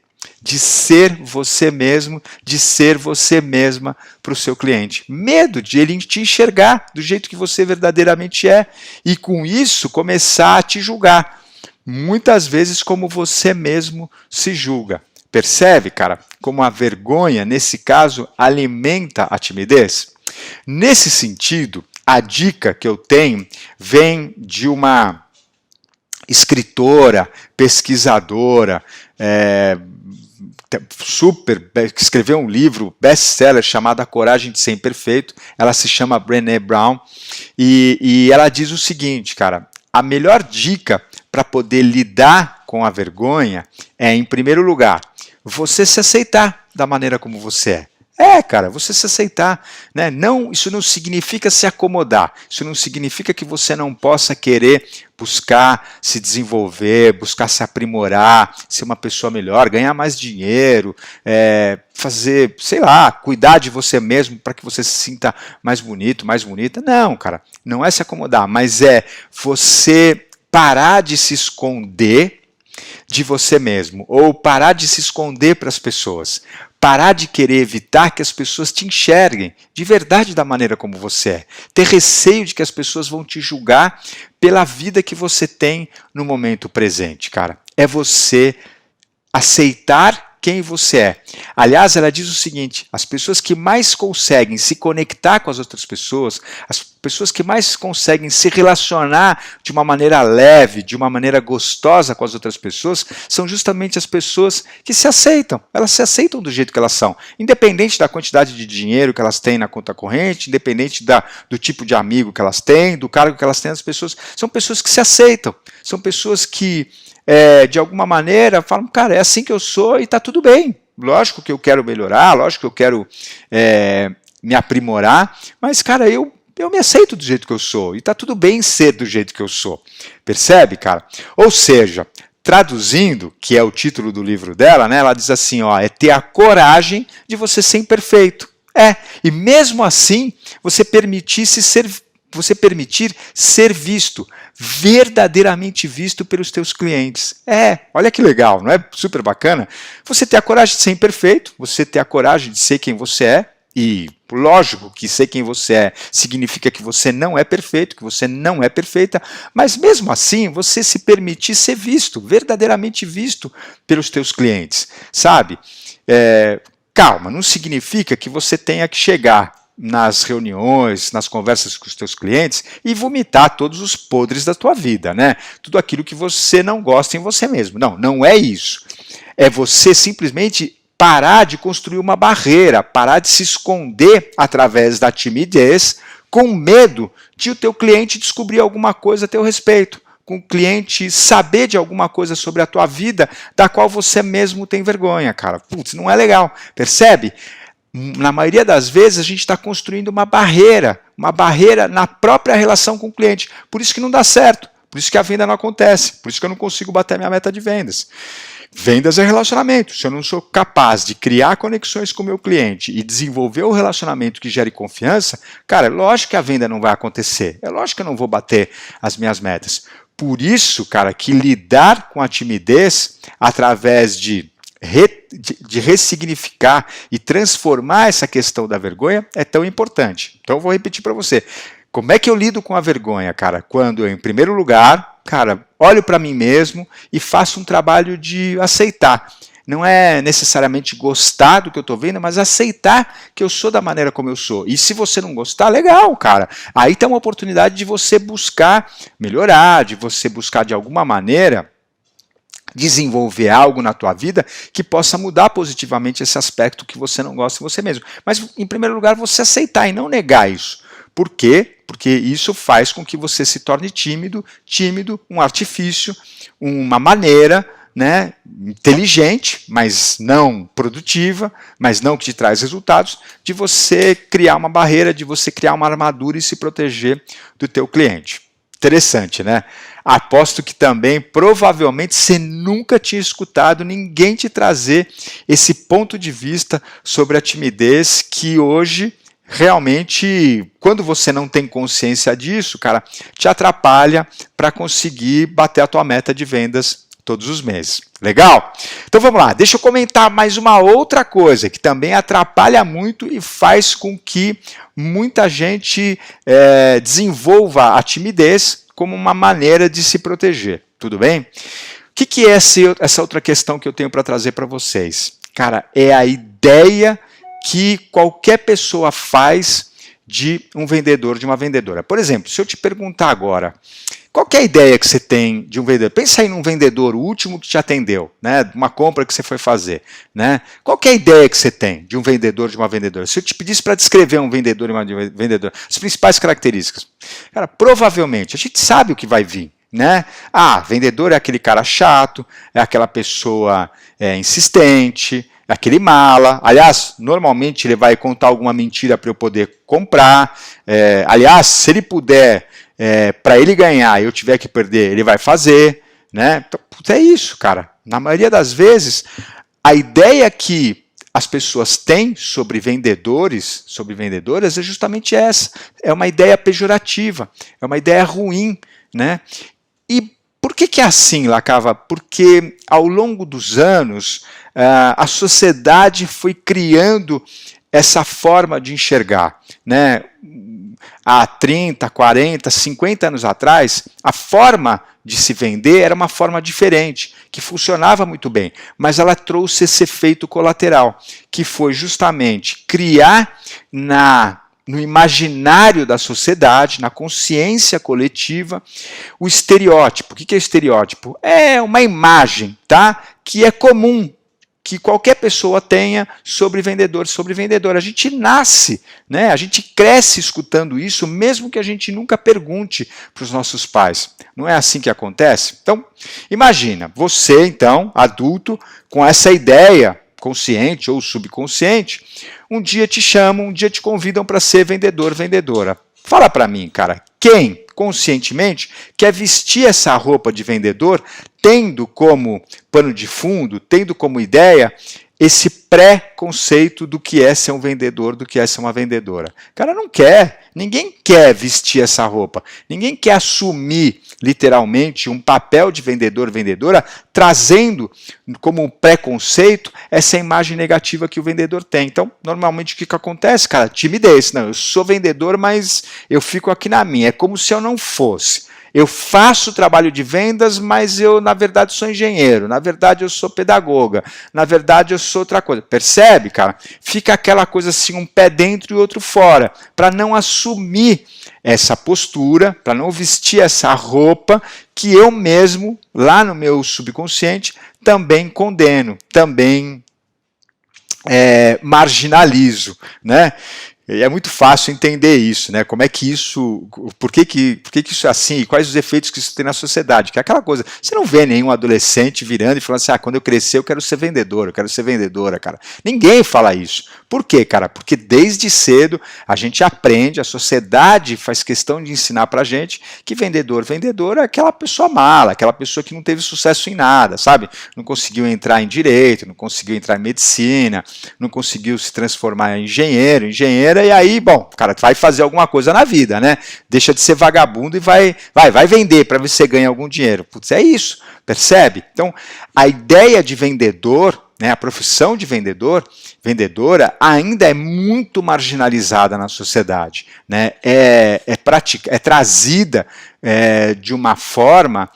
[SPEAKER 1] de ser você mesmo, de ser você mesma para o seu cliente. Medo de ele te enxergar do jeito que você verdadeiramente é e com isso começar a te julgar. Muitas vezes como você mesmo se julga. Percebe, cara, como a vergonha, nesse caso, alimenta a timidez? Nesse sentido, a dica que eu tenho vem de uma escritora, pesquisadora, escreveu um livro best-seller chamado A Coragem de Ser Imperfeito. Ela se chama Brené Brown e ela diz o seguinte, cara, a melhor dica para poder lidar com a vergonha é, em primeiro lugar, você se aceitar da maneira como você é. Cara, você se aceitar, né? Não, isso não significa se acomodar, isso não significa que você não possa querer buscar se desenvolver, buscar se aprimorar, ser uma pessoa melhor, ganhar mais dinheiro, fazer, sei lá, cuidar de você mesmo para que você se sinta mais bonito, mais bonita. Não, cara, não é se acomodar, mas é você parar de se esconder de você mesmo, ou parar de se esconder para as pessoas, parar de querer evitar que as pessoas te enxerguem de verdade da maneira como você é, ter receio de que as pessoas vão te julgar pela vida que você tem no momento presente, cara. É você aceitar quem você é. Aliás, ela diz o seguinte, as pessoas que mais conseguem se conectar com as outras pessoas, as pessoas que mais conseguem se relacionar de uma maneira leve, de uma maneira gostosa com as outras pessoas, são justamente as pessoas que se aceitam. Elas se aceitam do jeito que elas são, independente da quantidade de dinheiro que elas têm na conta corrente, independente do tipo de amigo que elas têm, do cargo que elas têm, as pessoas são pessoas que se aceitam, são pessoas que de alguma maneira falam, cara, é assim que eu sou e está tudo bem. Lógico que eu quero melhorar, lógico que eu quero me aprimorar, mas, cara, eu me aceito do jeito que eu sou e está tudo bem ser do jeito que eu sou. Percebe, cara? Ou seja, traduzindo, que é o título do livro dela, né, ela diz assim, ó, é ter a coragem de você ser imperfeito. E mesmo assim, você permitir ser visto, verdadeiramente visto pelos teus clientes. Olha que legal, não é super bacana? Você ter a coragem de ser imperfeito, você ter a coragem de ser quem você é, e lógico que ser quem você é significa que você não é perfeito, que você não é perfeita, mas mesmo assim você se permitir ser visto, verdadeiramente visto pelos teus clientes, sabe? Calma, não significa que você tenha que chegar nas reuniões, nas conversas com os teus clientes e vomitar todos os podres da tua vida, né? Tudo aquilo que você não gosta em você mesmo. Não, não é isso. É você simplesmente parar de construir uma barreira, parar de se esconder através da timidez, com medo de o teu cliente descobrir alguma coisa a teu respeito, com o cliente saber de alguma coisa sobre a tua vida da qual você mesmo tem vergonha, cara. Putz, não é legal. Percebe? Na maioria das vezes a gente está construindo uma barreira na própria relação com o cliente. Por isso que não dá certo, por isso que a venda não acontece, por isso que eu não consigo bater a minha meta de vendas. Vendas é relacionamento. Se eu não sou capaz de criar conexões com o meu cliente e desenvolver o relacionamento que gere confiança, cara, é lógico que a venda não vai acontecer. É lógico que eu não vou bater as minhas metas. Por isso, cara, que lidar com a timidez através de ressignificar e transformar essa questão da vergonha é tão importante. Então eu vou repetir para você. Como é que eu lido com a vergonha, cara? Quando eu, em primeiro lugar, cara, olho para mim mesmo e faço um trabalho de aceitar. Não é necessariamente gostar do que eu estou vendo, mas aceitar que eu sou da maneira como eu sou. E se você não gostar, legal, cara. Aí tem uma oportunidade de você buscar melhorar, de você buscar de alguma maneira desenvolver algo na tua vida que possa mudar positivamente esse aspecto que você não gosta de você mesmo. Mas, em primeiro lugar, você aceitar e não negar isso. Por quê? Porque isso faz com que você se torne tímido, um artifício, uma maneira, né, inteligente, mas não produtiva, mas não que te traz resultados, de você criar uma barreira, de você criar uma armadura e se proteger do teu cliente. Interessante, né? Aposto que também, provavelmente, você nunca tinha escutado ninguém te trazer esse ponto de vista sobre a timidez que hoje, realmente, quando você não tem consciência disso, cara, te atrapalha para conseguir bater a tua meta de vendas todos os meses. Legal? Então vamos lá, deixa eu comentar mais uma outra coisa que também atrapalha muito e faz com que muita gente desenvolva a timidez como uma maneira de se proteger. Tudo bem? O que é essa outra questão que eu tenho para trazer para vocês? Cara, é a ideia que qualquer pessoa faz de um vendedor, de uma vendedora. Por exemplo, se eu te perguntar agora, qual que é a ideia que você tem de um vendedor? Pensa aí num vendedor, o último que te atendeu, né? Uma compra que você foi fazer, né? Qual que é a ideia que você tem de um vendedor, de uma vendedora? Se eu te pedisse para descrever um vendedor e uma vendedora, as principais características, cara, provavelmente a gente sabe o que vai vir, né? Ah, vendedor é aquele cara chato, é aquela pessoa insistente, é aquele mala. Aliás, normalmente ele vai contar alguma mentira para eu poder comprar. Aliás, se ele puder, para ele ganhar e eu tiver que perder, ele vai fazer, né? Então, é isso, cara. Na maioria das vezes, a ideia que as pessoas têm sobre vendedores, sobre vendedoras, é justamente essa. É uma ideia pejorativa, é uma ideia ruim, né? E por que é assim, Lacava? Porque ao longo dos anos, a sociedade foi criando essa forma de enxergar, né? Há 30, 40, 50 anos atrás, a forma de se vender era uma forma diferente, que funcionava muito bem, mas ela trouxe esse efeito colateral, que foi justamente criar no imaginário da sociedade, na consciência coletiva, o estereótipo. O que é estereótipo? É uma imagem, tá? Que é comum, que qualquer pessoa tenha sobre vendedor, sobre vendedora. A gente nasce, né? A gente cresce escutando isso, mesmo que a gente nunca pergunte para os nossos pais. Não é assim que acontece? Então, imagina, você então, adulto, com essa ideia, consciente ou subconsciente, um dia te chamam, um dia te convidam para ser vendedor, vendedora. Fala para mim, cara, quem conscientemente quer vestir essa roupa de vendedor, tendo como pano de fundo, tendo como ideia esse pré-conceito do que é ser um vendedor, do que é ser uma vendedora? Cara, não quer. Ninguém quer vestir essa roupa. Ninguém quer assumir, literalmente, um papel de vendedor, vendedora, trazendo como um preconceito essa imagem negativa que o vendedor tem. Então, normalmente, o que acontece, cara? Timidez. Não, eu sou vendedor, mas eu fico aqui na minha. É como se eu não fosse. Eu faço trabalho de vendas, mas eu, na verdade, sou engenheiro. Na verdade, eu sou pedagoga. Na verdade, eu sou outra coisa. Percebe, cara? Fica aquela coisa assim, um pé dentro e outro fora, para não assumir essa postura, para não vestir essa roupa que eu mesmo, lá no meu subconsciente, também condeno, também marginalizo, né? E é muito fácil entender isso, né? Como é que isso, por que isso é assim e quais os efeitos que isso tem na sociedade? Que é aquela coisa, você não vê nenhum adolescente virando e falando assim, quando eu crescer eu quero ser vendedor, eu quero ser vendedora, cara. Ninguém fala isso. Por quê, cara? Porque desde cedo a gente aprende, a sociedade faz questão de ensinar pra gente que vendedor, vendedora é aquela pessoa mala, aquela pessoa que não teve sucesso em nada, sabe? Não conseguiu entrar em direito, não conseguiu entrar em medicina, não conseguiu se transformar em engenheiro, e aí, bom, o cara vai fazer alguma coisa na vida, né? Deixa de ser vagabundo e vai vender para ver se você ganha algum dinheiro. Putz, é isso, percebe? Então, a ideia de vendedor, né, a profissão de vendedor, vendedora, ainda é muito marginalizada na sociedade, né? É trazida de uma forma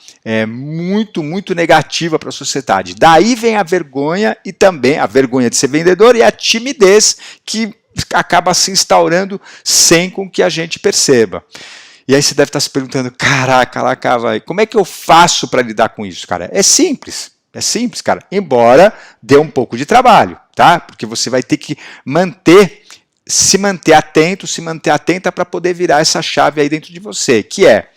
[SPEAKER 1] muito negativa para a sociedade. Daí vem a vergonha e também a vergonha de ser vendedor e a timidez que acaba se instaurando sem com que a gente perceba. E aí você deve estar se perguntando, caraca, Lacava, como é que eu faço para lidar com isso, cara? É simples, cara, embora dê um pouco de trabalho, tá? Porque você vai ter que se manter atento, se manter atenta para poder virar essa chave aí dentro de você, que é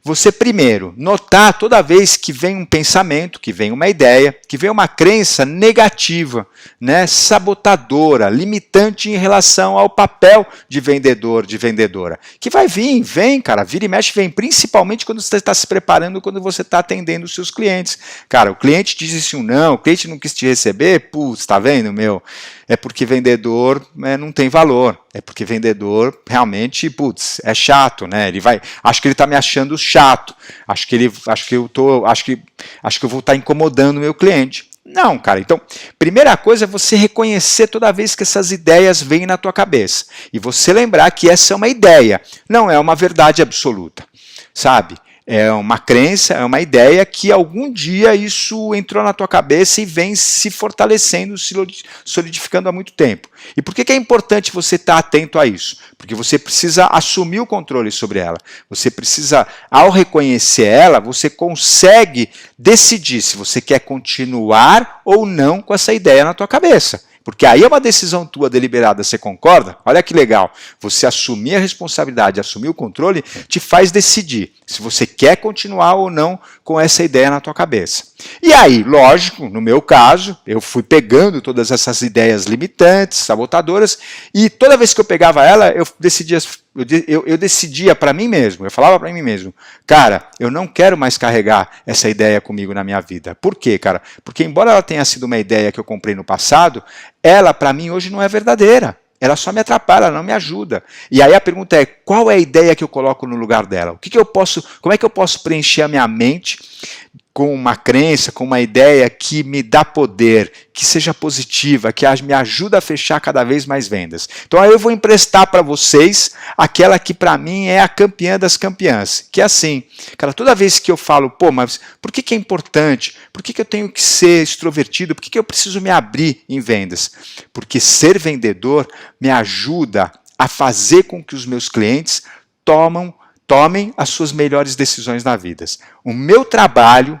[SPEAKER 1] você primeiro notar toda vez que vem um pensamento, que vem uma ideia, que vem uma crença negativa, né, sabotadora, limitante em relação ao papel de vendedor, de vendedora. Que vai vir, vem, cara, vira e mexe, vem, principalmente quando você está se preparando, quando você está atendendo os seus clientes. Cara, o cliente te disse um não, o cliente não quis te receber, putz, tá vendo, meu? É porque vendedor não tem valor, é porque vendedor realmente, putz, é chato, né? Acho que ele está me achando chato, acho que eu vou estar incomodando o meu cliente. Não, cara. Então, primeira coisa é você reconhecer toda vez que essas ideias vêm na tua cabeça. E você lembrar que essa é uma ideia, não é uma verdade absoluta, sabe? É uma crença, é uma ideia que algum dia isso entrou na tua cabeça e vem se fortalecendo, se solidificando há muito tempo. E por que é importante você estar atento a isso? Porque você precisa assumir o controle sobre ela. Você precisa, ao reconhecer ela, você consegue decidir se você quer continuar ou não com essa ideia na tua cabeça. Porque aí é uma decisão tua deliberada, você concorda? Olha que legal, você assumir a responsabilidade, assumir o controle, te faz decidir se você quer continuar ou não com essa ideia na tua cabeça. E aí, lógico, no meu caso, eu fui pegando todas essas ideias limitantes, sabotadoras, e toda vez que eu pegava ela, eu decidia para mim mesmo, eu falava para mim mesmo, cara, eu não quero mais carregar essa ideia comigo na minha vida. Por quê, cara? Porque embora ela tenha sido uma ideia que eu comprei no passado, ela para mim hoje não é verdadeira. Ela só me atrapalha, ela não me ajuda. E aí a pergunta é, qual é a ideia que eu coloco no lugar dela? Como é que eu posso preencher a minha mente com uma crença, com uma ideia que me dá poder, que seja positiva, que me ajuda a fechar cada vez mais vendas? Então aí eu vou emprestar para vocês aquela que para mim é a campeã das campeãs, que é assim, cara, toda vez que eu falo, pô, mas por que é importante? Por que eu tenho que ser extrovertido? Por que eu preciso me abrir em vendas? Porque ser vendedor me ajuda a fazer com que os meus clientes tomem as suas melhores decisões na vida. O meu trabalho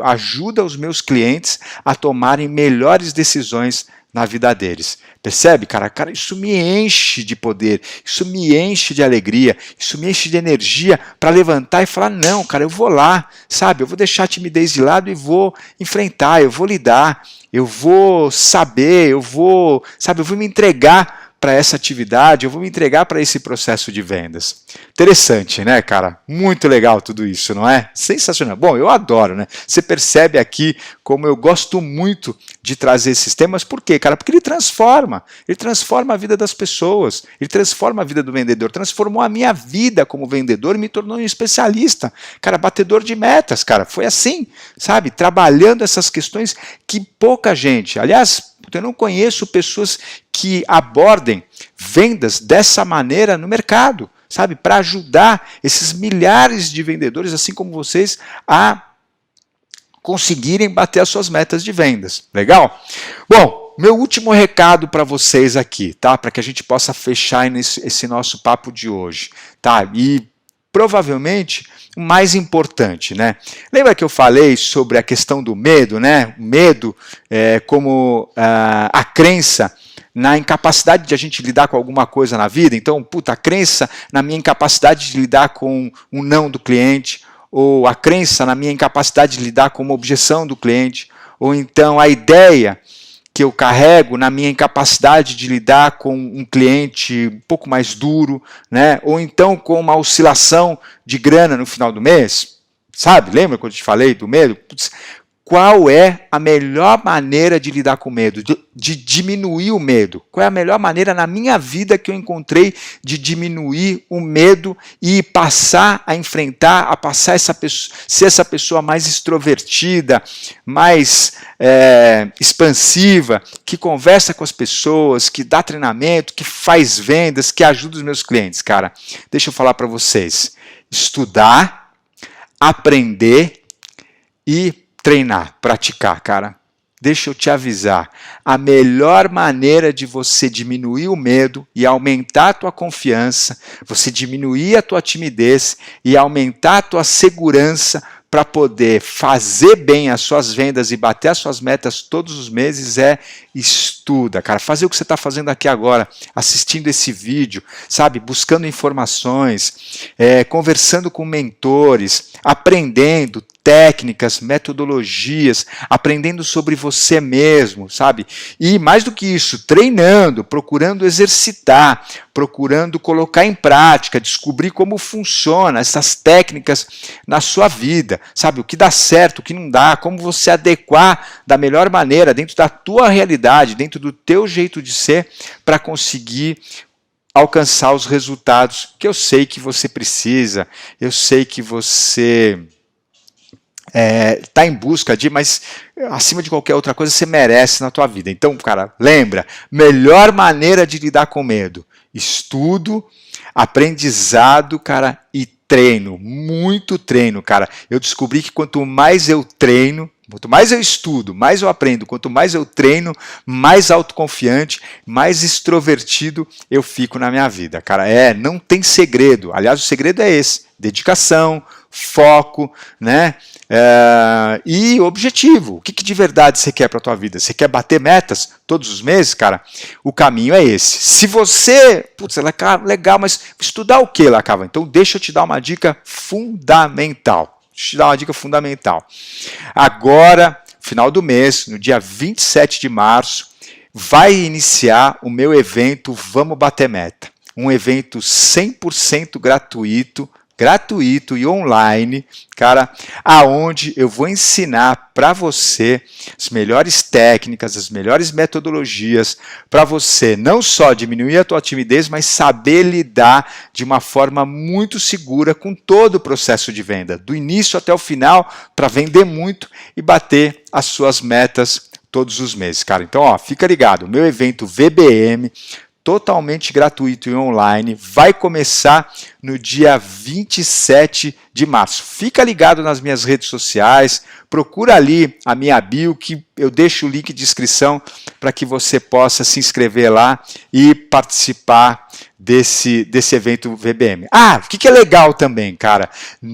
[SPEAKER 1] ajuda os meus clientes a tomarem melhores decisões na vida deles. Percebe, cara? Cara, isso me enche de poder, isso me enche de alegria, isso me enche de energia para levantar e falar, não, cara, eu vou lá, sabe? Eu vou deixar a timidez de lado e vou enfrentar, eu vou lidar, eu vou saber, eu vou me entregar para essa atividade, eu vou me entregar para esse processo de vendas. Interessante, né, cara? Muito legal tudo isso, não é? Sensacional. Bom, eu adoro, né? Você percebe aqui como eu gosto muito de trazer esses temas. Por quê, cara? Porque ele transforma a vida das pessoas, ele transforma a vida do vendedor, transformou a minha vida como vendedor e me tornou um especialista, cara, batedor de metas, cara. Foi assim, sabe? Trabalhando essas questões que pouca gente, aliás, eu não conheço pessoas que abordem vendas dessa maneira no mercado, sabe? Para ajudar esses milhares de vendedores, assim como vocês, a conseguirem bater as suas metas de vendas. Legal? Bom, meu último recado para vocês aqui, tá? Para que a gente possa fechar esse nosso papo de hoje, tá? E provavelmente o mais importante, né? Lembra que eu falei sobre a questão do medo, né? O medo como a crença na incapacidade de a gente lidar com alguma coisa na vida. Então, a crença na minha incapacidade de lidar com um não do cliente, ou a crença na minha incapacidade de lidar com uma objeção do cliente, ou então a ideia que eu carrego na minha incapacidade de lidar com um cliente um pouco mais duro, né? Ou então com uma oscilação de grana no final do mês, sabe? Lembra quando eu te falei do medo? Qual é a melhor maneira de lidar com o medo, de diminuir o medo? Qual é a melhor maneira na minha vida que eu encontrei de diminuir o medo e passar a enfrentar, a passar ser essa pessoa mais extrovertida, mais expansiva, que conversa com as pessoas, que dá treinamento, que faz vendas, que ajuda os meus clientes? Cara, deixa eu falar para vocês. Estudar, aprender e treinar, praticar, cara. Deixa eu te avisar, a melhor maneira de você diminuir o medo e aumentar a tua confiança, você diminuir a tua timidez e aumentar a tua segurança para poder fazer bem as suas vendas e bater as suas metas todos os meses estuda, cara. Fazer o que você está fazendo aqui agora, assistindo esse vídeo, sabe? Buscando informações, conversando com mentores, aprendendo técnicas, metodologias, aprendendo sobre você mesmo, sabe? E mais do que isso, treinando, procurando exercitar, procurando colocar em prática, descobrir como funciona essas técnicas na sua vida, sabe? O que dá certo, o que não dá, como você adequar da melhor maneira, dentro da tua realidade, dentro do teu jeito de ser, para conseguir alcançar os resultados que eu sei que você precisa, eu sei que você está em busca de, mas acima de qualquer outra coisa você merece na tua vida. Então, cara, lembra, melhor maneira de lidar com medo, estudo, aprendizado, cara, e treino, muito treino, cara. Eu descobri que quanto mais eu treino, quanto mais eu estudo, mais eu aprendo, quanto mais eu treino, mais autoconfiante, mais extrovertido eu fico na minha vida, cara. Não tem segredo. Aliás, o segredo é esse: dedicação, foco, né? E objetivo. O que de verdade você quer para a tua vida? Você quer bater metas todos os meses, cara? O caminho é esse. Se você, putz, legal, mas estudar o que, Lacava? Então deixa eu te dar uma dica fundamental. Agora, final do mês, no dia 27 de março, vai iniciar o meu evento Vamos Bater Meta. Um evento 100% gratuito e online, cara, aonde eu vou ensinar para você as melhores técnicas, as melhores metodologias para você não só diminuir a tua timidez, mas saber lidar de uma forma muito segura com todo o processo de venda, do início até o final, para vender muito e bater as suas metas todos os meses, cara. Então, ó, fica ligado, o meu evento VBM totalmente gratuito e online, vai começar no dia 27 de março. Fica ligado nas minhas redes sociais, procura ali a minha bio, que eu deixo o link de inscrição para que você possa se inscrever lá e participar desse evento VBM. O que é legal também, cara?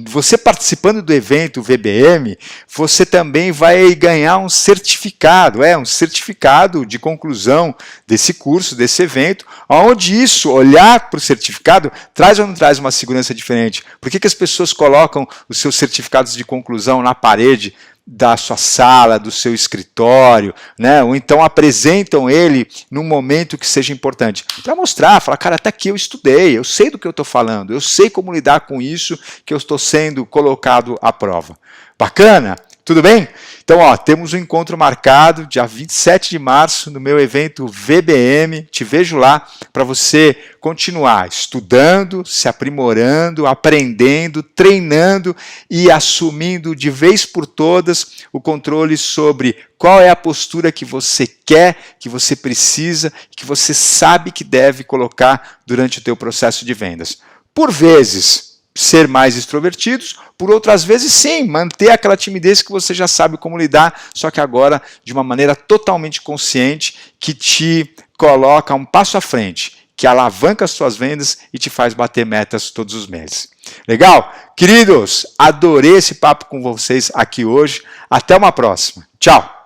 [SPEAKER 1] Você participando do evento VBM, você também vai ganhar um certificado, um certificado de conclusão desse curso, desse evento, onde isso, olhar para o certificado, traz ou não traz uma segurança diferente? Por que as pessoas colocam os seus certificados de conclusão na parede da sua sala, do seu escritório, né? Ou então apresentam ele num momento que seja importante, para mostrar, falar, cara, até aqui eu estudei, eu sei do que eu estou falando, eu sei como lidar com isso que eu estou sendo colocado à prova. Bacana? Tudo bem? Então, ó, temos um encontro marcado, dia 27 de março, no meu evento VBM. Te vejo lá para você continuar estudando, se aprimorando, aprendendo, treinando e assumindo de vez por todas o controle sobre qual é a postura que você quer, que você precisa, que você sabe que deve colocar durante o teu processo de vendas. Por vezes, ser mais extrovertidos, por outras vezes sim, manter aquela timidez que você já sabe como lidar, só que agora de uma maneira totalmente consciente, que te coloca um passo à frente, que alavanca as suas vendas e te faz bater metas todos os meses. Legal? Queridos, adorei esse papo com vocês aqui hoje. Até uma próxima. Tchau!